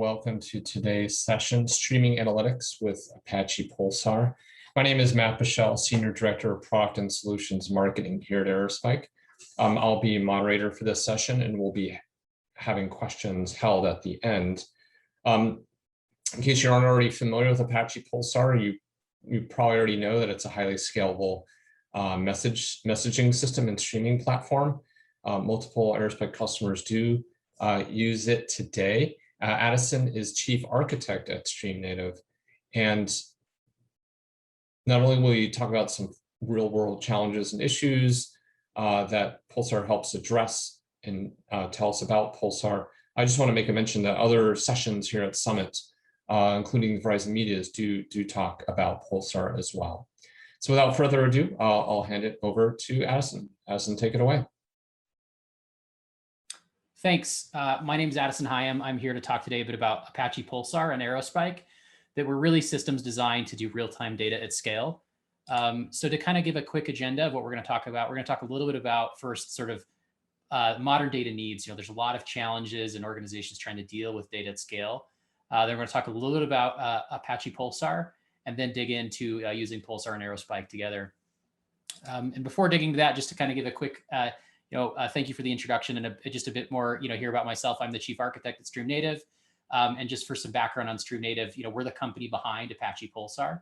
welcome to today's session, Streaming Analytics with Apache Pulsar. My name is Matt Bichelle, Senior Director of Product and Solutions Marketing here at Aerospike. I'll be moderator for this session, and we'll be having questions held at the end. In case you aren't already familiar with Apache Pulsar, you probably already know that it's a highly scalable messaging system and streaming platform. Multiple Aerospike customers do use it today. Addison is Chief Architect at StreamNative, and not only will you talk about some real-world challenges and issues that Pulsar helps address and tell us about Pulsar, I just want to make a mention that other sessions here at Summit, including Verizon Media's, do talk about Pulsar as well. So without further ado, I'll hand it over to Addison. Addison, take it away. Thanks. My name is Addison Higham. I'm here to talk today a bit about Apache Pulsar and Aerospike, that were really systems designed to do real-time data at scale. So to kind of give a quick agenda of what we're going to talk about, we're going to talk a little bit about first sort of modern data needs. There's a lot of challenges in organizations trying to deal with data at scale. Then we're going to talk a little bit about Apache Pulsar, and then dig into using Pulsar and Aerospike together. And before digging into that, just to kind of give a quick thank you for the introduction and just a bit more, hear about myself. I'm the Chief Architect at StreamNative. And just for some background on StreamNative, we're the company behind Apache Pulsar.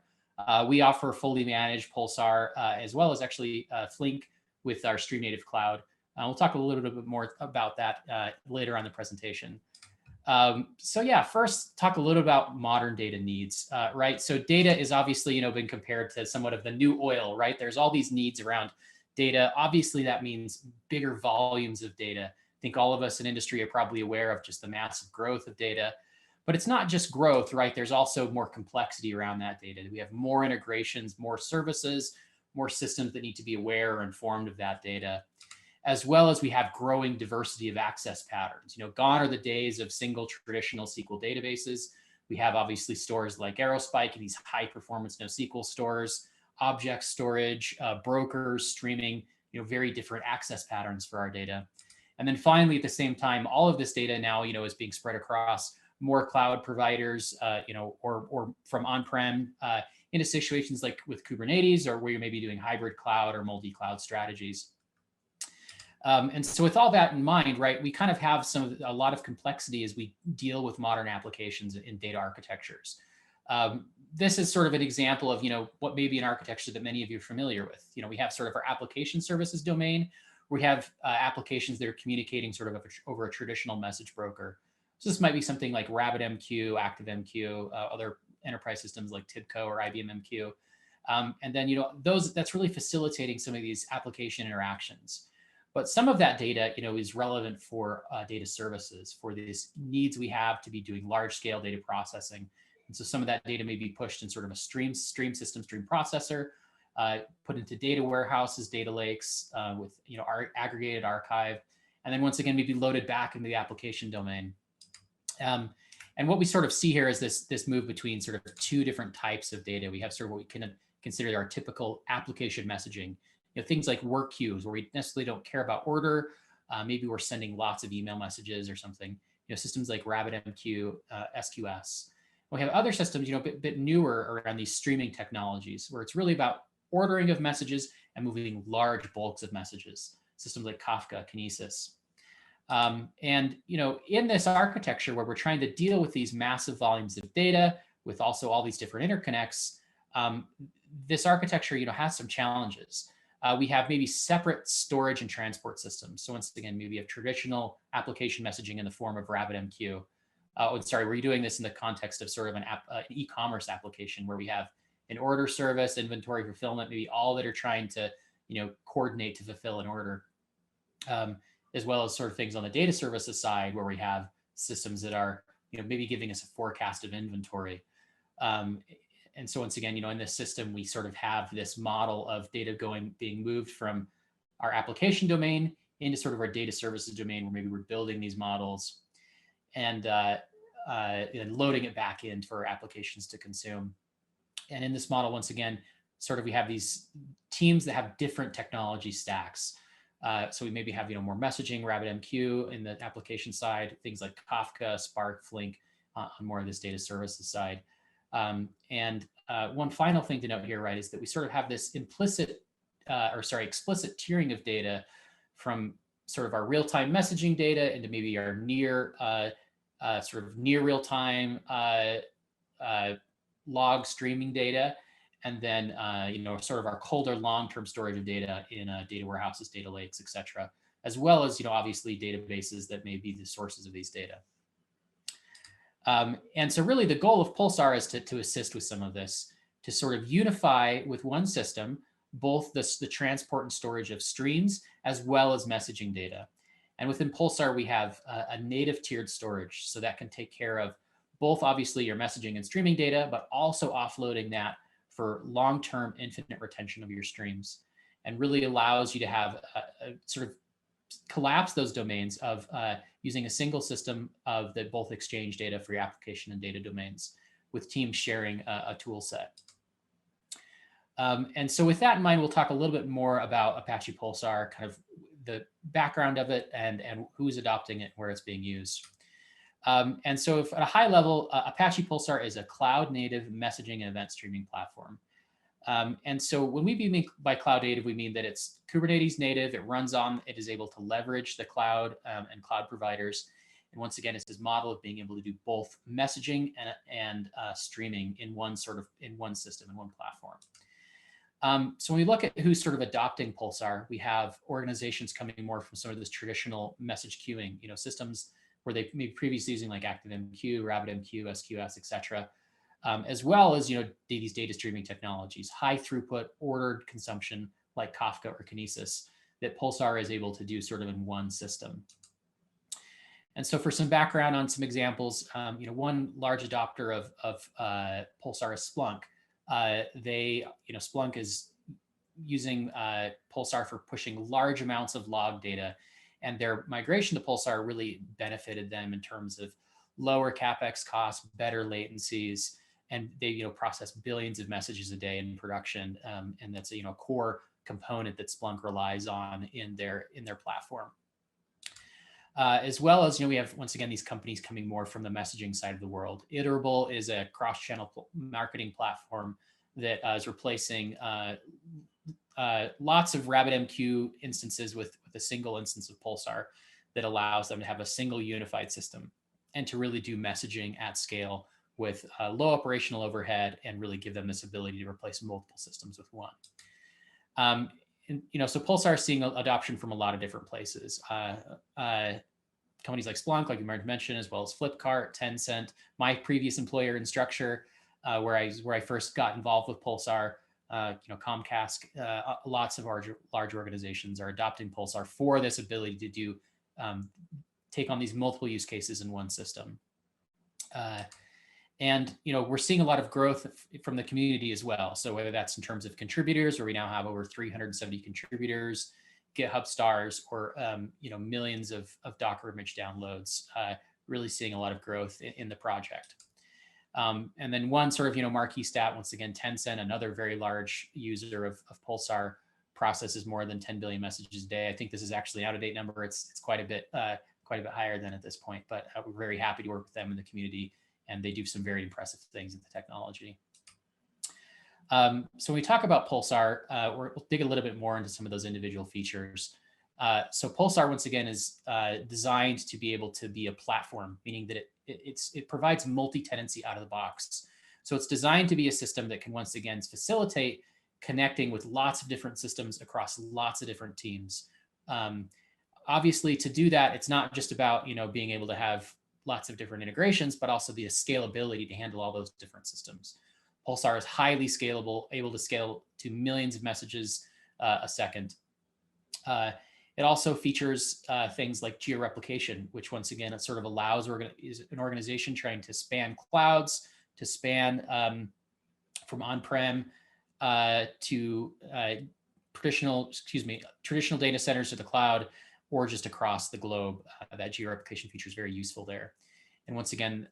We offer fully managed Pulsar as well as actually Flink with our StreamNative cloud. We'll talk a little bit more about that later on the presentation. So yeah, first talk a little about modern data needs, right? So data is obviously, been compared to somewhat of the new oil, right? There's all these needs around data. Obviously, that means bigger volumes of data. I think all of us in industry are probably aware of just the massive growth of data, but it's not just growth, right? There's also more complexity around that data. We have more integrations, more services, more systems that need to be aware or informed of that data, as well as we have growing diversity of access patterns. Gone are the days of single traditional SQL databases. We have obviously stores like Aerospike and these high performance NoSQL stores, object storage, brokers, streaming, very different access patterns for our data. And then finally, at the same time, all of this data now, is being spread across more cloud providers, or from on-prem into situations like with Kubernetes, or where you may be doing hybrid cloud or multi-cloud strategies. And so with all that in mind, right, we kind of have a lot of complexity as we deal with modern applications in data architectures. This is sort of an example of, what may be an architecture that many of you are familiar with. We have sort of our application services domain. We have applications that are communicating sort of over a traditional message broker. So this might be something like RabbitMQ, ActiveMQ, other enterprise systems like TIBCO or IBM MQ. And then, that's really facilitating some of these application interactions. But some of that data, is relevant for data services, for these needs we have to be doing large scale data processing. And so some of that data may be pushed in sort of a stream system, stream processor, put into data warehouses, data lakes with our aggregated archive, and then once again maybe loaded back into the application domain. And what we sort of see here is this move between sort of two different types of data. We have sort of what we can consider our typical application messaging. Things like work queues, where we necessarily don't care about order. Maybe we're sending lots of email messages or something. Systems like RabbitMQ, SQS. We have other systems, a bit newer around these streaming technologies, where it's really about ordering of messages and moving large bulks of messages. Systems like Kafka, Kinesis. And in this architecture where we're trying to deal with these massive volumes of data with also all these different interconnects, this architecture, has some challenges. We have maybe separate storage and transport systems. So once again, maybe we have traditional application messaging in the form of RabbitMQ. We're doing this in the context of sort of an e-commerce application where we have an order service, inventory fulfillment, maybe all that are trying to, coordinate to fulfill an order, as well as sort of things on the data services side where we have systems that are, maybe giving us a forecast of inventory. And so once again, in this system, we sort of have this model of data being moved from our application domain into sort of our data services domain, where maybe we're building these models and loading it back in for applications to consume. And in this model, once again, sort of we have these teams that have different technology stacks. So we maybe have more messaging, RabbitMQ in the application side, things like Kafka, Spark, Flink, on more of this data services side. One final thing to note here, right, is that we sort of have this explicit tiering of data from sort of our real-time messaging data into maybe our near real-time log streaming data, and then sort of our colder long-term storage of data in data warehouses, data lakes, et cetera, as well as obviously databases that may be the sources of these data. And so really the goal of Pulsar is to assist with some of this, to sort of unify with one system both the transport and storage of streams as well as messaging data. And within Pulsar, we have a native tiered storage, so that can take care of both obviously your messaging and streaming data, but also offloading that for long-term infinite retention of your streams, and really allows you to have a sort of collapse those domains of using a single system that both exchange data for your application and data domains, with teams sharing a tool set. And so with that in mind, we'll talk a little bit more about Apache Pulsar, kind of the background of it and who's adopting it and where it's being used. And so at a high level, Apache Pulsar is a cloud-native messaging and event streaming platform. And so when we mean by cloud native, we mean that it's Kubernetes native, it is able to leverage the cloud and cloud providers. And once again, it's this model of being able to do both messaging and streaming in one system, in one platform. So when we look at who's sort of adopting Pulsar, we have organizations coming more from some of this traditional message queuing, systems where they may be previously using like ActiveMQ, RabbitMQ, SQS, et cetera, as well as these data streaming technologies, high throughput ordered consumption like Kafka or Kinesis that Pulsar is able to do sort of in one system. And so for some background on some examples, one large adopter of Pulsar is Splunk. Splunk is using Pulsar for pushing large amounts of log data, and their migration to Pulsar really benefited them in terms of lower CapEx costs, better latencies, and they process billions of messages a day in production, and that's a core component that Splunk relies on in their platform. As well as we have once again these companies coming more from the messaging side of the world. Iterable is a cross-channel marketing platform that is replacing lots of RabbitMQ instances with a single instance of Pulsar that allows them to have a single unified system and to really do messaging at scale with low operational overhead and really give them this ability to replace multiple systems with one. So Pulsar is seeing adoption from a lot of different places. Companies like Splunk, like you mentioned, as well as Flipkart, Tencent, my previous employer Instructure, where I first got involved with Pulsar, Comcast, lots of large organizations are adopting Pulsar for this ability to do take on these multiple use cases in one system. And we're seeing a lot of growth from the community as well. So whether that's in terms of contributors, where we now have over 370 contributors, GitHub stars, or millions of Docker image downloads, really seeing a lot of growth in the project. And then one sort of marquee stat, once again, Tencent, another very large user of Pulsar, processes more than 10 billion messages a day. I think this is actually an out-of-date number. It's quite a bit higher than at this point, but we're very happy to work with them in the community, and they do some very impressive things with the technology. So when we talk about Pulsar, we'll dig a little bit more into some of those individual features. So Pulsar, once again, is designed to be able to be a platform, meaning that it provides multi-tenancy out of the box. So it's designed to be a system that can, once again, facilitate connecting with lots of different systems across lots of different teams. Obviously, to do that, it's not just about being able to have lots of different integrations, but also the scalability to handle all those different systems. Pulsar is highly scalable, able to scale to millions of messages a second. It also features things like geo-replication, which once again, it sort of allows an organization trying to span clouds, to span from on-prem to traditional data centers to the cloud, or just across the globe. That geo-replication feature is very useful there. And once again,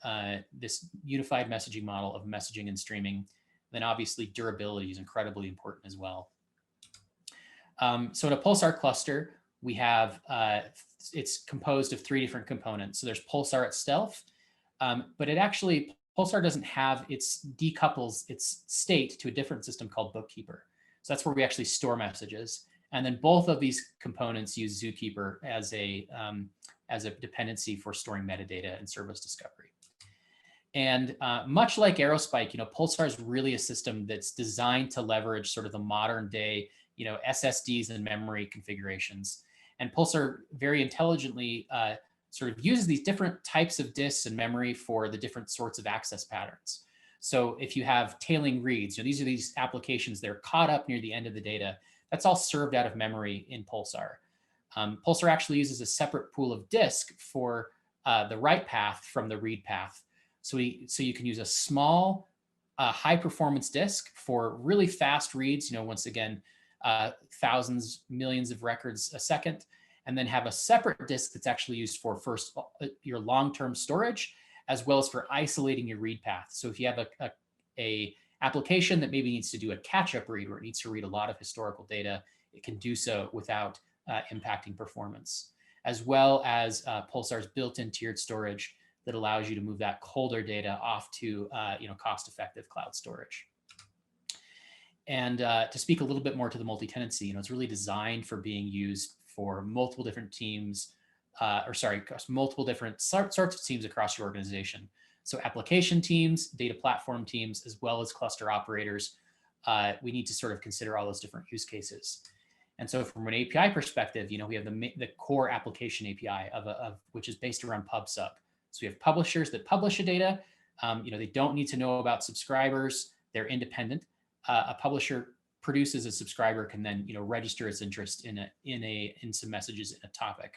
this unified messaging model of messaging and streaming, then obviously durability is incredibly important as well. So in a Pulsar cluster, we have, it's composed of 3 different components. So there's Pulsar itself, But it actually, Pulsar doesn't have, decouples its state to a different system called Bookkeeper. So that's where we actually store messages. And then both of these components use Zookeeper as a dependency for storing metadata and service discovery. And much like Aerospike, Pulsar is really a system that's designed to leverage sort of the modern day, SSDs and memory configurations. And Pulsar very intelligently sort of uses these different types of disks and memory for the different sorts of access patterns. So if you have tailing reads, these are these applications that are caught up near the end of the data. That's all served out of memory in Pulsar. Pulsar actually uses a separate pool of disk for the write path from the read path. So you can use a small, high performance disk for really fast reads, once again, thousands, millions of records a second, and then have a separate disk that's actually used for first your long-term storage, as well as for isolating your read path. So if you have a application that maybe needs to do a catch-up read where it needs to read a lot of historical data, it can do so without impacting performance, as well as Pulsar's built-in tiered storage that allows you to move that colder data off to cost-effective cloud storage. And to speak a little bit more to the multi-tenancy, it's really designed for being used for multiple different teams, multiple different sorts of teams across your organization. So application teams, data platform teams, as well as cluster operators, we need to sort of consider all those different use cases. And so from an API perspective, we have the core application API which is based around PubSub. So we have publishers that publish a data. They don't need to know about subscribers. They're independent. A publisher produces, a subscriber can then register its interest in some messages in a topic.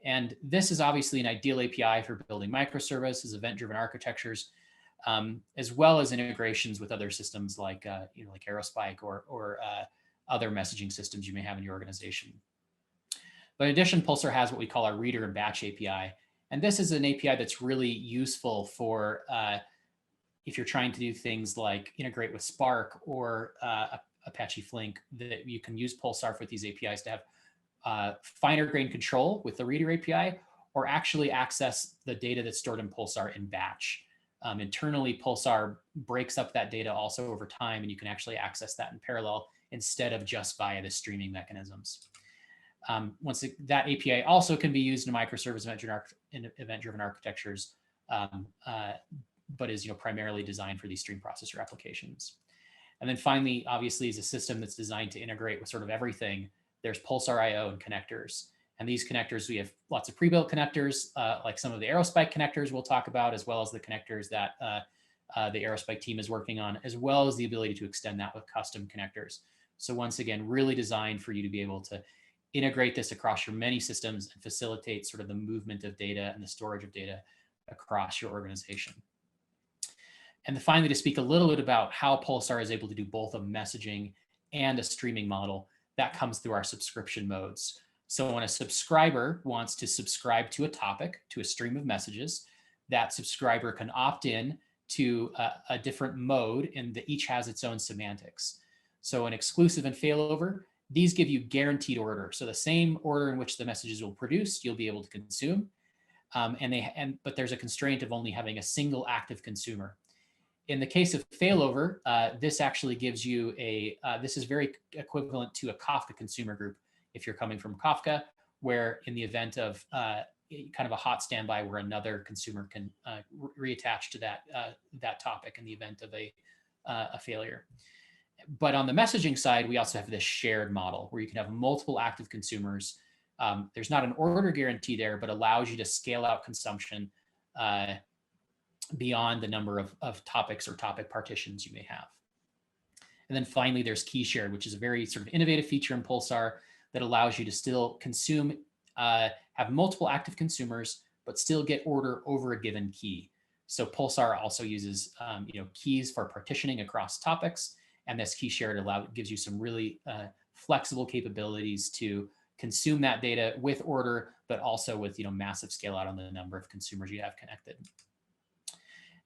And this is obviously an ideal API for building microservices, event-driven architectures, as well as integrations with other systems like Aerospike or other messaging systems you may have in your organization. But in addition, Pulsar has what we call our reader and batch API. And this is an API that's really useful for if you're trying to do things like integrate with Spark or Apache Flink, that you can use Pulsar for these APIs to have finer grained control with the reader API, or actually access the data that's stored in Pulsar in batch. Internally, Pulsar breaks up that data also over time, and you can actually access that in parallel instead of just via the streaming mechanisms. That API also can be used in microservice event-driven architectures, but is primarily designed for these stream processor applications. And then finally, obviously, is a system that's designed to integrate with sort of everything. There's Pulsar IO and connectors. And these connectors, we have lots of pre-built connectors, like some of the Aerospike connectors we'll talk about, as well as the connectors that the Aerospike team is working on, as well as the ability to extend that with custom connectors. So once again, really designed for you to be able to integrate this across your many systems and facilitate sort of the movement of data and the storage of data across your organization. And then finally, to speak a little bit about how Pulsar is able to do both a messaging and a streaming model, that comes through our subscription modes. So when a subscriber wants to subscribe to a topic, to a stream of messages, that subscriber can opt in to a different mode, and that each has its own semantics. So an exclusive and failover, these give you guaranteed order. So the same order in which the messages will produce, you'll be able to consume. But there's a constraint of only having a single active consumer. In the case of failover, this actually gives you this is very equivalent to a Kafka consumer group if you're coming from Kafka, where in the event of kind of a hot standby where another consumer can reattach to that topic in the event of a failure. But on the messaging side, we also have this shared model where you can have multiple active consumers. There's not an order guarantee there, but allows you to scale out consumption beyond the number of topics or topic partitions you may have. And then finally, there's key shared, which is a very sort of innovative feature in Pulsar that allows you to still consume, have multiple active consumers, but still get order over a given key. So Pulsar also uses keys for partitioning across topics, and this key shared gives you some really flexible capabilities to consume that data with order, but also with massive scale out on the number of consumers you have connected.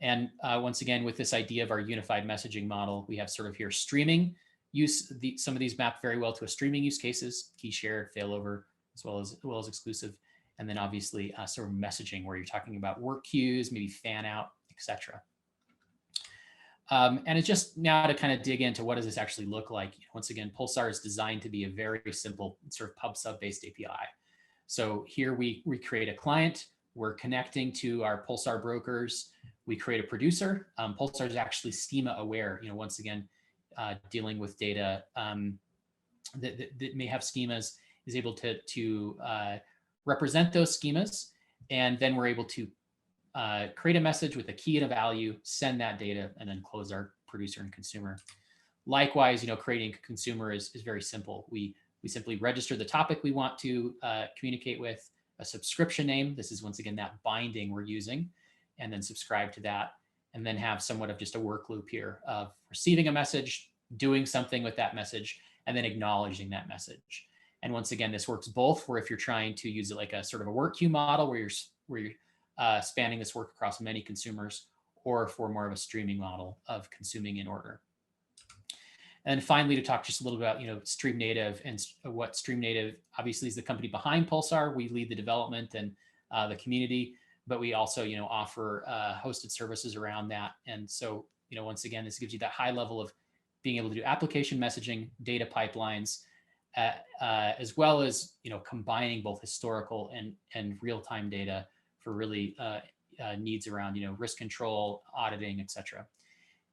And once again, with this idea of our unified messaging model, we have sort of here streaming use. Some of these map very well to a streaming use cases, key share, failover, as well as exclusive. And then obviously sort of messaging where you're talking about work queues, maybe fan out, etc. And it's just now to kind of dig into what does this actually look like. Once again, Pulsar is designed to be a very simple sort of pub sub based API. So here we create a client, we're connecting to our Pulsar brokers, we create a producer. Pulsar is actually schema aware, once again, dealing with data that may have schemas, is able to represent those schemas. And then we're able to create a message with a key and a value, send that data, and then close our producer and consumer. Likewise, creating a consumer is very simple. We simply register the topic we want to communicate with, a subscription name. This is once again that binding we're using, and then subscribe to that, and then have somewhat of just a work loop here of receiving a message, doing something with that message, and then acknowledging that message. And once again, this works both for if you're trying to use it like a sort of a work queue model where you're spanning this work across many consumers, or for more of a streaming model of consuming in order. And finally, to talk just a little bit about StreamNative and what StreamNative obviously is the company behind Pulsar. We lead the development and the community, but we also offer hosted services around that. And so once again, this gives you that high level of being able to do application messaging, data pipelines, as well as combining both historical and real-time data for really needs around risk control, auditing, etc.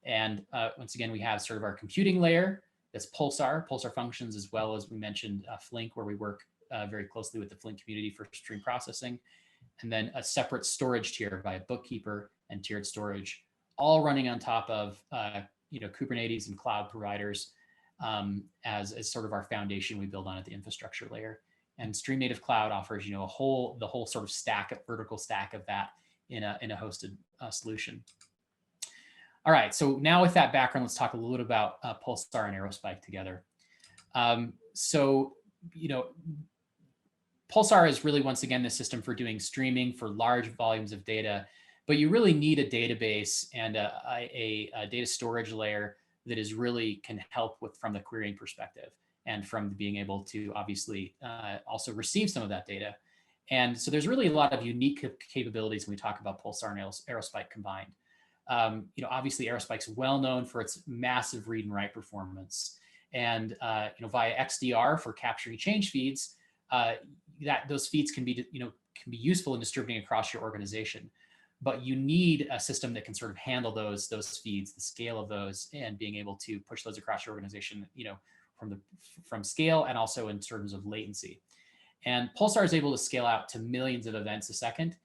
And once again, we have sort of our computing layer that's Pulsar functions, as well as we mentioned Flink, where we work very closely with the Flink community for stream processing, and then a separate storage tier via Bookkeeper and tiered storage, all running on top of Kubernetes and cloud providers as sort of our foundation we build on at the infrastructure layer. And StreamNative Cloud offers the whole sort of vertical stack of that in a hosted solution. All right, so now with that background, let's talk a little bit about Pulsar and Aerospike together. Pulsar is really, once again, the system for doing streaming for large volumes of data, but you really need a database and a data storage layer that is really can help from the querying perspective and from being able to obviously also receive some of that data. And so there's really a lot of unique capabilities when we talk about Pulsar and Aerospike combined. Obviously Aerospike's well known for its massive read and write performance, and via XDR for capturing change feeds, those feeds can be useful in distributing across your organization. But you need a system that can sort of handle those feeds, the scale of those, and being able to push those across your organization, from scale and also in terms of latency. And Pulsar is able to scale out to millions of events a second,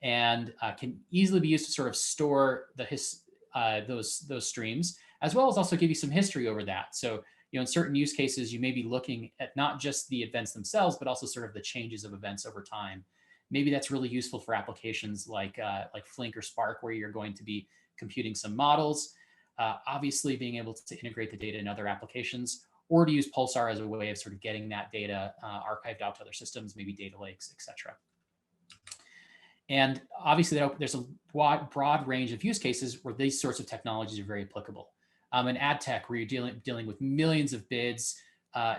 and can easily be used to sort of store those streams, as well as also give you some history over that. So in certain use cases, you may be looking at not just the events themselves, but also sort of the changes of events over time. Maybe that's really useful for applications like Flink or Spark, where you're going to be computing some models. Obviously, being able to integrate the data in other applications, or to use Pulsar as a way of sort of getting that data archived out to other systems, maybe data lakes, etc. And obviously, there's a broad range of use cases where these sorts of technologies are very applicable. In ad tech, where you're dealing with millions of bids,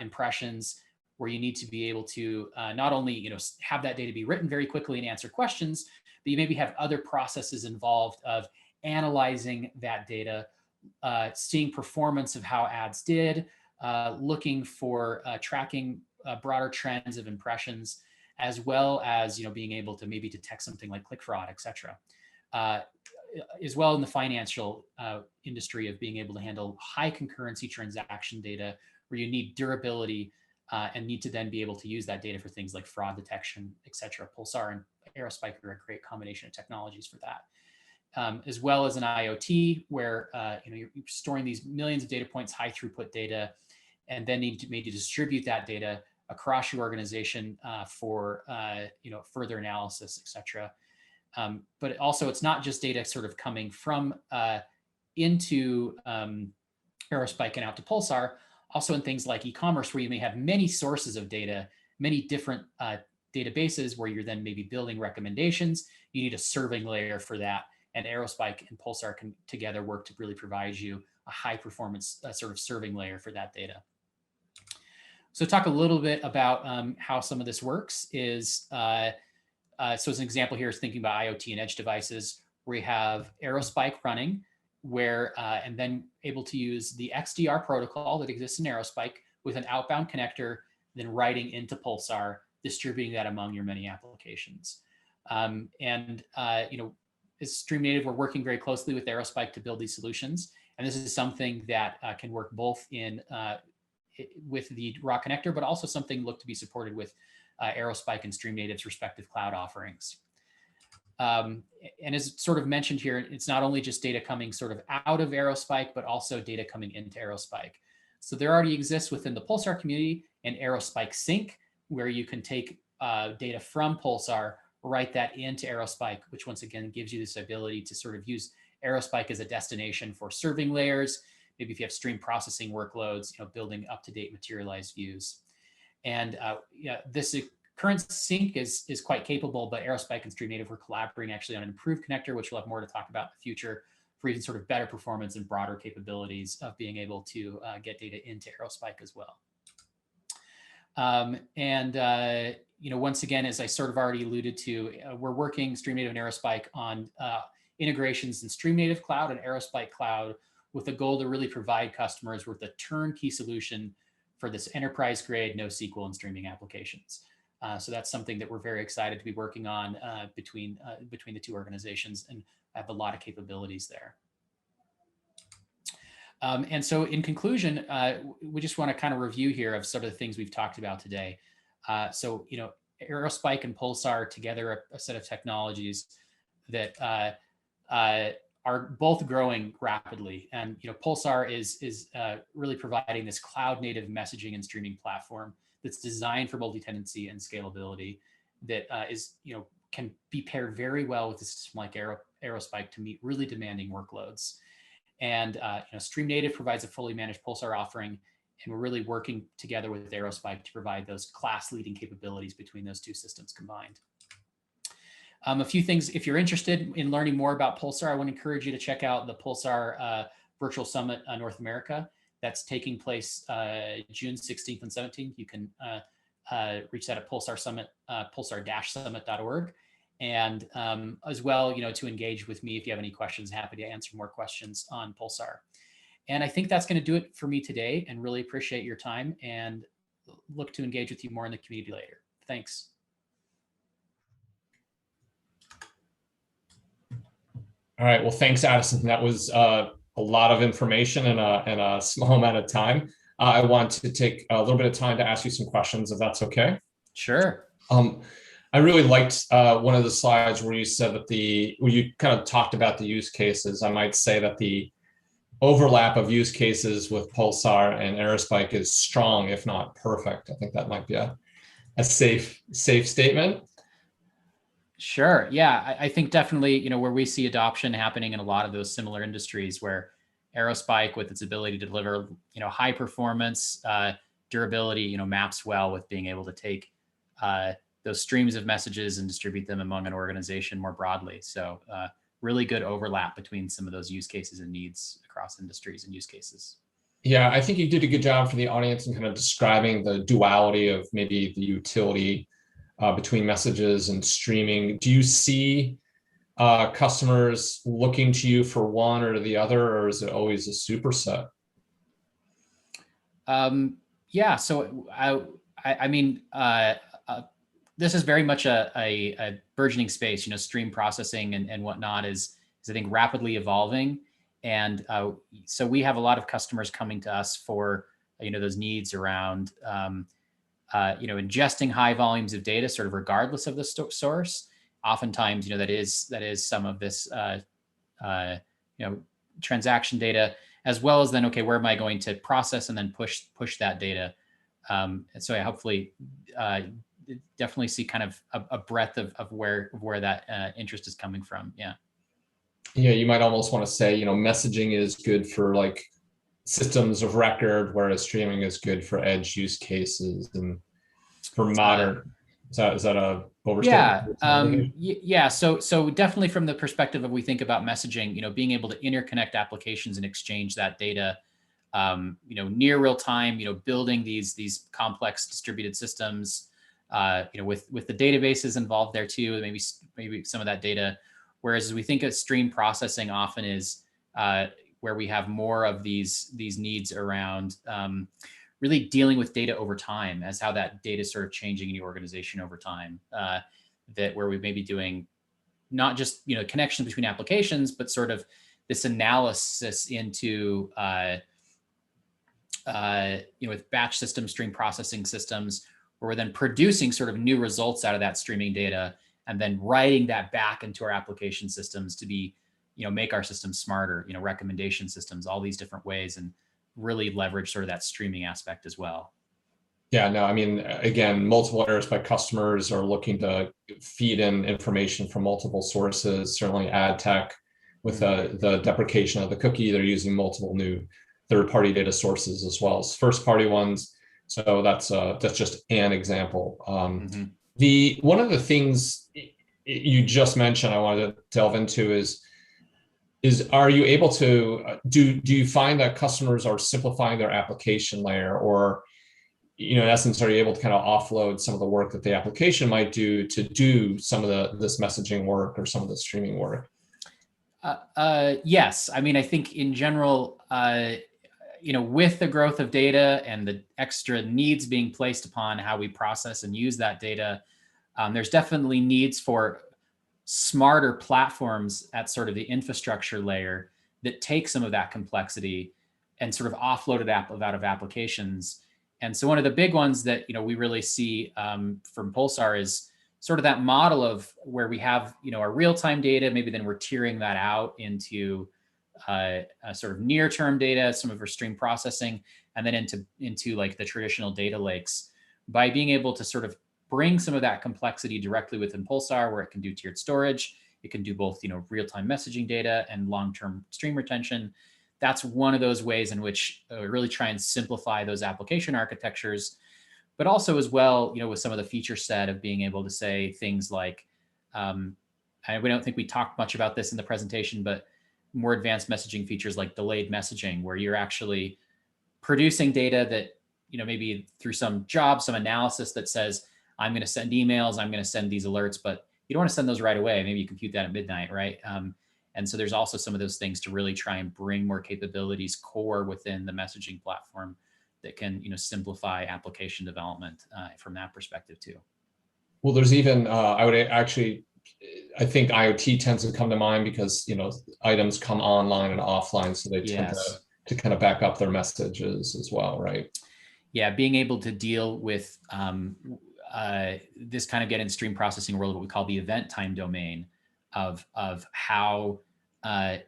impressions, where you need to be able to not only have that data be written very quickly and answer questions, but you maybe have other processes involved of analyzing that data, seeing performance of how ads did, looking for tracking broader trends of impressions, as well as being able to maybe detect something like click fraud, et cetera. As well in the financial industry of being able to handle high concurrency transaction data, where you need durability and need to then be able to use that data for things like fraud detection, et cetera. Pulsar and Aerospike are a great combination of technologies for that. As well as an IoT, where you're storing these millions of data points, high throughput data, and then need to maybe distribute that data across your organization for further analysis, et cetera. But also, it's not just data sort of coming from into Aerospike and out to Pulsar. Also in things like e-commerce, where you may have many sources of data, many different databases where you're then maybe building recommendations. You need a serving layer for that. And Aerospike and Pulsar can together work to really provide you a high performance sort of serving layer for that data. So talk a little bit about how some of this works is, so as an example here is thinking about IoT and edge devices, where we have Aerospike running, where and then able to use the XDR protocol that exists in Aerospike with an outbound connector, then writing into Pulsar, distributing that among your many applications. As StreamNative, we're working very closely with Aerospike to build these solutions. And this is something that can work both in with the raw connector, but also something look to be supported with Aerospike and StreamNative's respective cloud offerings. And as sort of mentioned here, it's not only just data coming sort of out of Aerospike, but also data coming into Aerospike. So there already exists within the Pulsar community an Aerospike sync, where you can take data from Pulsar, write that into Aerospike, which once again gives you this ability to sort of use Aerospike as a destination for serving layers. Maybe if you have stream processing workloads, building up-to-date materialized views. And this current sync is quite capable, but Aerospike and StreamNative were collaborating actually on an improved connector, which we'll have more to talk about in the future, for even sort of better performance and broader capabilities of being able to get data into Aerospike as well. Once again, as I sort of already alluded to, we're working StreamNative and Aerospike on integrations in StreamNative Cloud and Aerospike Cloud, with the goal to really provide customers with a turnkey solution for this enterprise-grade NoSQL and streaming applications. So that's something that we're very excited to be working on between the two organizations, and have a lot of capabilities there. And so in conclusion, we just want to kind of review here of sort of the things we've talked about today. Aerospike and Pulsar together, a set of technologies that are both growing rapidly. And Pulsar is really providing this cloud-native messaging and streaming platform that's designed for multi-tenancy and scalability, that can be paired very well with a system like Aerospike to meet really demanding workloads. And StreamNative provides a fully managed Pulsar offering, and we're really working together with Aerospike to provide those class-leading capabilities between those two systems combined. A few things, if you're interested in learning more about Pulsar, I want to encourage you to check out the Pulsar Virtual Summit North America. That's taking place June 16th and 17th. You can reach that at Pulsar Summit, pulsar-summit.org. And as well, to engage with me if you have any questions. Happy to answer more questions on Pulsar. And I think that's going to do it for me today, and really appreciate your time, and look to engage with you more in the community later. Thanks. All right. Well, thanks, Addison. That was a lot of information in a small amount of time. I want to take a little bit of time to ask you some questions, if that's okay. Sure. I really liked one of the slides where you said that where you kind of talked about the use cases. I might say that the overlap of use cases with Pulsar and Aerospike is strong, if not perfect. I think that might be a safe statement. Sure. Yeah, I think definitely, where we see adoption happening in a lot of those similar industries, where Aerospike, with its ability to deliver, high performance, durability, maps well with being able to take those streams of messages and distribute them among an organization more broadly. So really good overlap between some of those use cases and needs across industries and use cases. Yeah, I think you did a good job for the audience in kind of describing the duality of maybe the utility between messages and streaming. Do you see customers looking to you for one or the other, or is it always a superset? Yeah, so I mean, this is very much a burgeoning space. Stream processing and whatnot is I think rapidly evolving, and so we have a lot of customers coming to us for those needs around ingesting high volumes of data, sort of regardless of the source. Oftentimes, that is some of this transaction data, as well as then, okay, where am I going to process and then push that data? And so I hopefully definitely see kind of a breadth of where that interest is coming from. Yeah. Yeah, you might almost want to say, messaging is good for like systems of record, whereas streaming is good for edge use cases and for modern. Is that a overstatement? Yeah. So definitely from the perspective of, we think about messaging, being able to interconnect applications and exchange that data, near real time, building these complex distributed systems, with the databases involved there too, maybe some of that data. Whereas we think of stream processing often is where we have more of these needs around really dealing with data over time, as how that data is sort of changing in your organization over time. That where we may be doing not just connections between applications, but sort of this analysis into with batch systems, stream processing systems, where we're then producing sort of new results out of that streaming data, and then writing that back into our application systems to be, make our systems smarter, recommendation systems, all these different ways, and really leverage sort of that streaming aspect as well. Yeah, no, I mean, again, multiple Aerospike customers are looking to feed in information from multiple sources. Certainly ad tech, with the deprecation of the cookie, they're using multiple new third-party data sources as well as first-party ones. So that's just an example. One of the things you just mentioned I wanted to delve into is are you able to do you find that customers are simplifying their application layer, or in essence, are you able to kind of offload some of the work that the application might do to do some of this messaging work or some of the streaming work? Yes. I mean, I think in general, with the growth of data and the extra needs being placed upon how we process and use that data, there's definitely needs for smarter platforms at sort of the infrastructure layer that take some of that complexity and sort of offload it out of applications. And so one of the big ones that we really see from Pulsar is sort of that model of where we have our real-time data, maybe then we're tiering that out into sort of near-term data, some of our stream processing, and then into like the traditional data lakes, by being able to sort of bring some of that complexity directly within Pulsar, where it can do tiered storage. It can do both real-time messaging data and long-term stream retention. That's one of those ways in which we really try and simplify those application architectures, but also as well, with some of the feature set of being able to say things like, we don't think we talked much about this in the presentation, but more advanced messaging features like delayed messaging, where you're actually producing data that, maybe through some analysis that says, I'm going to send emails, I'm going to send these alerts, but you don't want to send those right away. Maybe you compute that at midnight, right? And so there's also some of those things to really try and bring more capabilities core within the messaging platform that can, simplify application development from that perspective too. Well, there's even, I think IoT tends to come to mind because, items come online and offline, so they tend to kind of back up their messages as well, right? Yeah, being able to deal with this kind of get in stream processing world, what we call the event time domain of how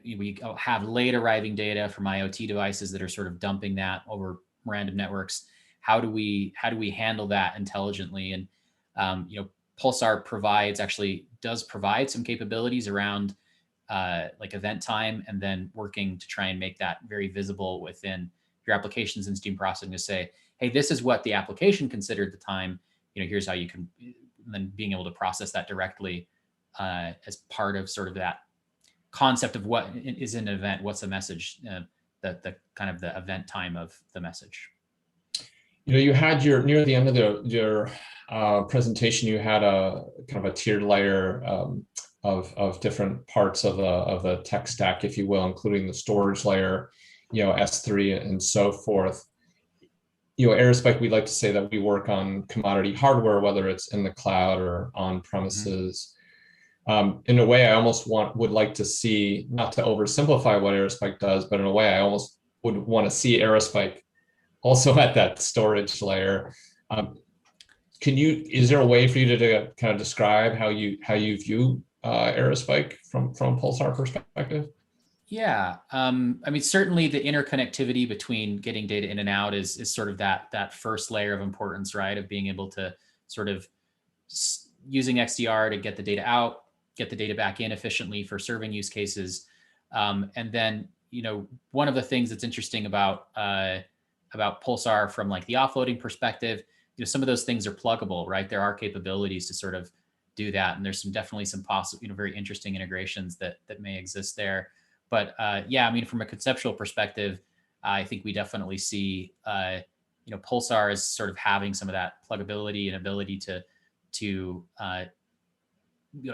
we have late arriving data from IoT devices that are sort of dumping that over random networks. How do we handle that intelligently? And Pulsar does provide some capabilities around like event time, and then working to try and make that very visible within your applications and stream processing to say, hey, this is what the application considered the time. Here's how you can, and then being able to process that directly as part of sort of that concept of what is an event, what's a message, the kind of the event time of the message. You had near the end of your presentation, you had a kind of a tiered layer of different parts of the tech stack, if you will, including the storage layer, S3 and so forth. Aerospike, we like to say that we work on commodity hardware, whether it's in the cloud or on premises. In a way, I almost would like to see, not to oversimplify what Aerospike does, but in a way, I almost would want to see Aerospike also at that storage layer. Is there a way for you to kind of describe how you view Aerospike from Pulsar perspective? Yeah, I mean, certainly the interconnectivity between getting data in and out is sort of that first layer of importance, right? Of being able to sort of using XDR to get the data out, get the data back in efficiently for serving use cases. And then, one of the things that's interesting about Pulsar from like the offloading perspective, some of those things are pluggable, right? There are capabilities to sort of do that. And there's definitely some possible, very interesting integrations that may exist there. But yeah, I mean, from a conceptual perspective, I think we definitely see, Pulsar is sort of having some of that pluggability and ability to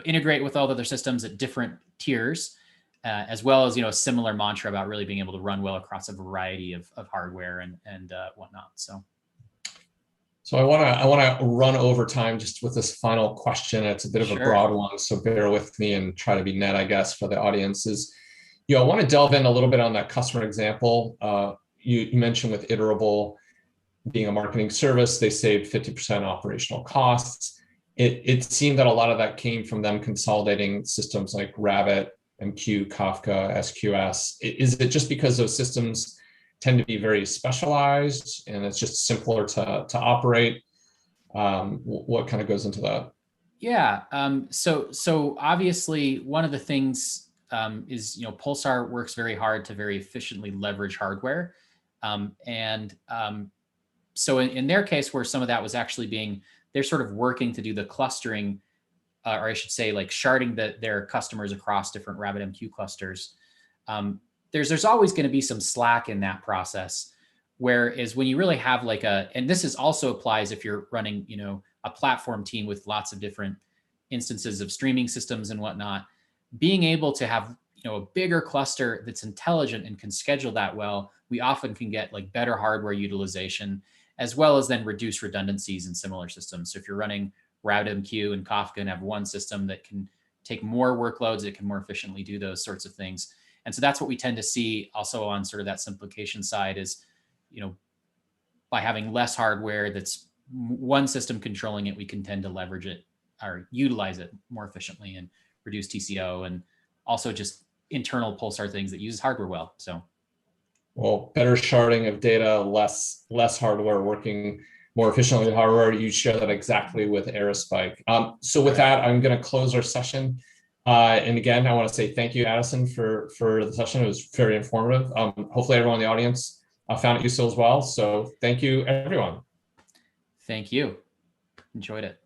integrate with all the other systems at different tiers, as well as, a similar mantra about really being able to run well across a variety of hardware and whatnot. So I want to run over time just with this final question. It's a bit of a broad one, so bear with me and try to be net, I guess, for the audiences. I want to delve in a little bit on that customer example. You mentioned with Iterable being a marketing service, they saved 50% operational costs. It seemed that a lot of that came from them consolidating systems like Rabbit, MQ, Kafka, SQS. Is it just because those systems tend to be very specialized and it's just simpler to operate? What kind of goes into that? Yeah. So obviously one of the things is, Pulsar works very hard to very efficiently leverage hardware. So in their case, where some of that was actually they're sort of working to do the clustering, or I should say like sharding their customers across different RabbitMQ clusters. There's always going to be some slack in that process. Whereas when you really have and this also applies if you're running, a platform team with lots of different instances of streaming systems and whatnot, being able to have, a bigger cluster that's intelligent and can schedule that well, we often can get better hardware utilization, as well as then reduce redundancies in similar systems. So if you're running RabbitMQ and Kafka and have one system that can take more workloads, it can more efficiently do those sorts of things. And so that's what we tend to see also on sort of that simplification side is, by having less hardware that's one system controlling it, we can tend to leverage it or utilize it more efficiently and reduce TCO, and also just internal Pulsar things that use hardware well. Well, better sharding of data, less hardware working more efficiently with hardware. You share that exactly with Aerospike. So with that, I'm going to close our session. And again, I want to say thank you, Addison, for the session. It was very informative. Hopefully everyone in the audience found it useful as well. So thank you, everyone. Thank you. Enjoyed it.